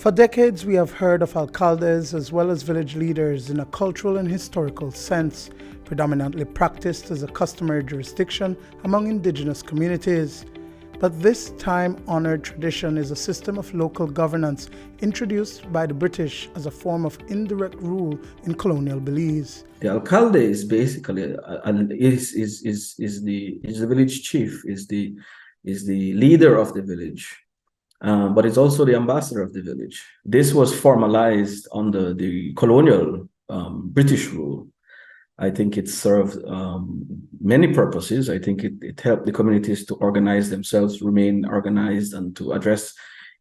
For decades, we have heard of alcaldes as well as village leaders in a cultural and historical sense, predominantly practiced as a customary jurisdiction among indigenous communities. But this time-honored tradition is a system of local governance introduced by the British as a form of indirect rule in colonial Belize. The alcalde is basically is the village chief, is the leader of the village. But it's also the ambassador of the village. This was formalized under the colonial British rule. I think it served many purposes. I think it helped the communities to organize themselves, remain organized, and to address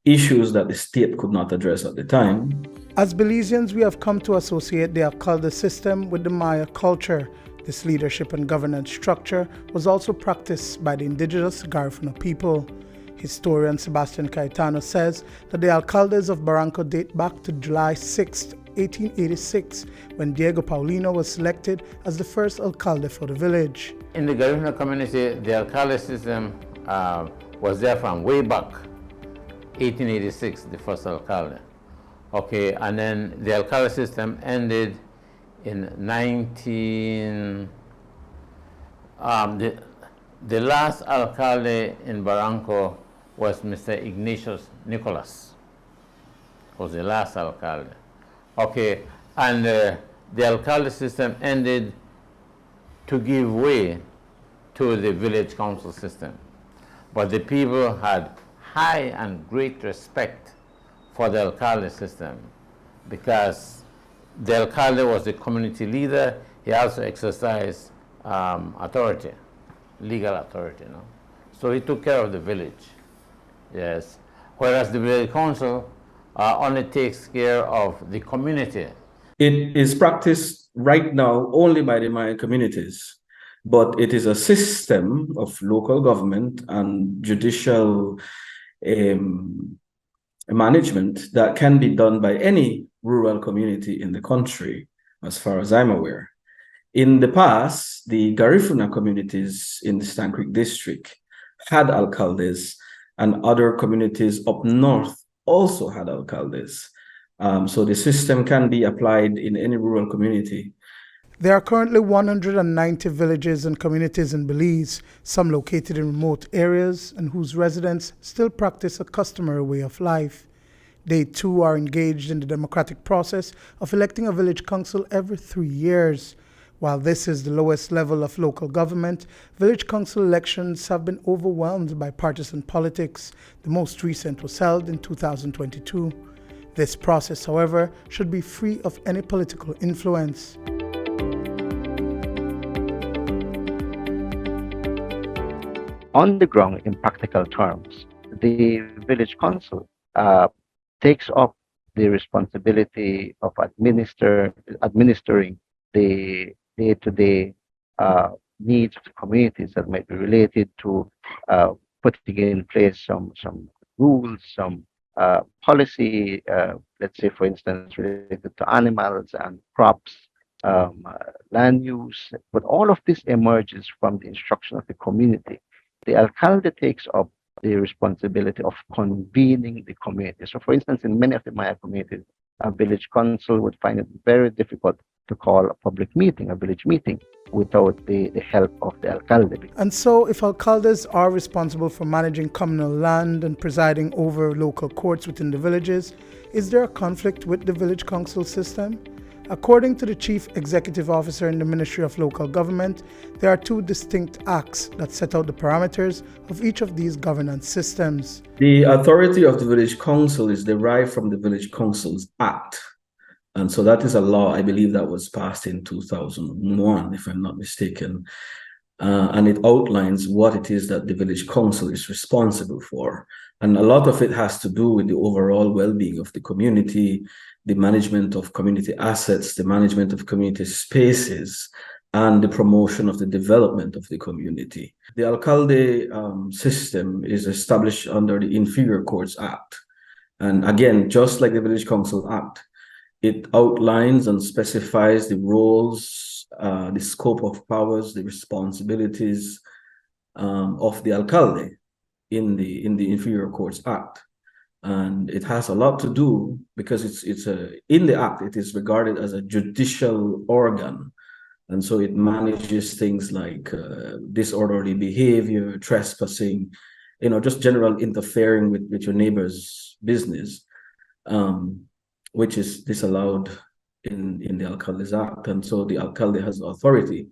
issues that the state could not address at the time. As Belizeans, we have come to associate the alcalde system with the Maya culture. This leadership and governance structure was also practiced by the indigenous Garifuna people. Historian Sebastian Cayetano says that the alcaldes of Barranco date back to July 6, 1886, when Diego Paulino was selected as the first alcalde for the village. In the Garifuna community, the alcalde system was there from way back, 1886, the first alcalde. Okay, and then the alcalde system ended in the last alcalde in Barranco was Mr. Ignatius Nicholas, was the last alcalde. Okay, and the alcalde system ended to give way to the village council system. But the people had high and great respect for the alcalde system because the alcalde was the community leader. He also exercised authority, legal authority, you know. So he took care of the village, yes. Whereas the village council only takes care of the community. It is practiced right now only by the Maya communities, but it is a system of local government and judicial management that can be done by any rural community in the country, as far as I'm aware. In the past, the Garifuna communities in the Santa Cruz District had alcaldes, and other communities up north also had alcaldes. So the system can be applied in any rural community. There are currently 190 villages and communities in Belize, some located in remote areas and whose residents still practice a customary way of life. They too are engaged in the democratic process of electing a village council every 3 years. While this is the lowest level of local government, village council elections have been overwhelmed by partisan politics. The most recent was held in 2022. This process, however, should be free of any political influence. On the ground, in practical terms, the village council takes up the responsibility of administering the day-to-day needs of the communities that might be related to putting in place some rules, some policy, let's say, for instance, related to animals and crops, land use. But all of this emerges from the instruction of the community. The alcalde takes up the responsibility of convening the community. So, for instance, in many of the Maya communities, a village council would find it very difficult to call a public meeting, a village meeting, without the help of the alcalde. And so, if alcaldes are responsible for managing communal land and presiding over local courts within the villages, is there a conflict with the village council system? According to the Chief Executive Officer in the Ministry of Local Government, there are two distinct acts that set out the parameters of each of these governance systems. The authority of the village council is derived from the Village Councils Act. And so that is a law, I believe, that was passed in 2001, if I'm not mistaken. And it outlines what it is that the village council is responsible for. And a lot of it has to do with the overall well-being of the community, the management of community assets, the management of community spaces, and the promotion of the development of the community. The alcalde system is established under the Inferior Courts Act. And again, just like the Village Council Act, it outlines and specifies the roles, the scope of powers, the responsibilities of the alcalde in the Inferior Courts Act. And it has a lot to do because in the act, it is regarded as a judicial organ. And so it manages things like disorderly behavior, trespassing, just general interfering with your neighbor's business, which is disallowed in the Alcaldes Act. And so the alcalde has authority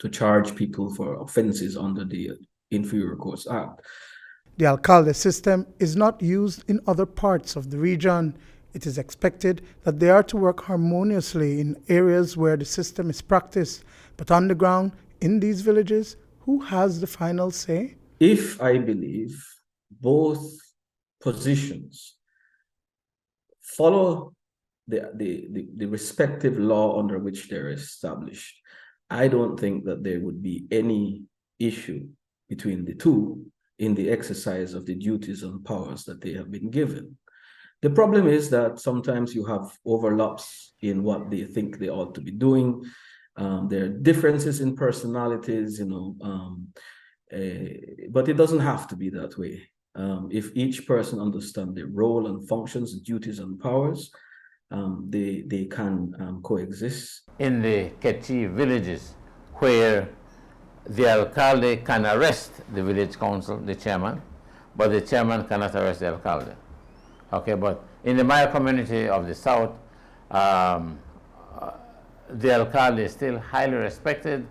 to charge people for offenses under the Inferior Courts Act. The alcalde system is not used in other parts of the region. It is expected that they are to work harmoniously in areas where the system is practiced, but on the ground, in these villages, who has the final say? If I believe both positions follow the respective law under which they're established, I don't think that there would be any issue between the two in the exercise of the duties and powers that they have been given. The problem is that sometimes you have overlaps in what they think they ought to be doing. There are differences in personalities, but it doesn't have to be that way. If each person understands their role and functions, duties and powers, they can coexist. In the Kechi villages, where the alcalde can arrest the village council, the chairman, but the chairman cannot arrest the alcalde. Okay, but in the Maya community of the south, the alcalde is still highly respected,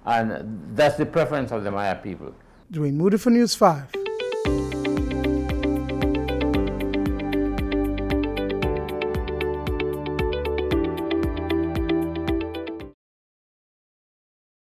and that's the preference of the Maya people. Duane Moody for News 5.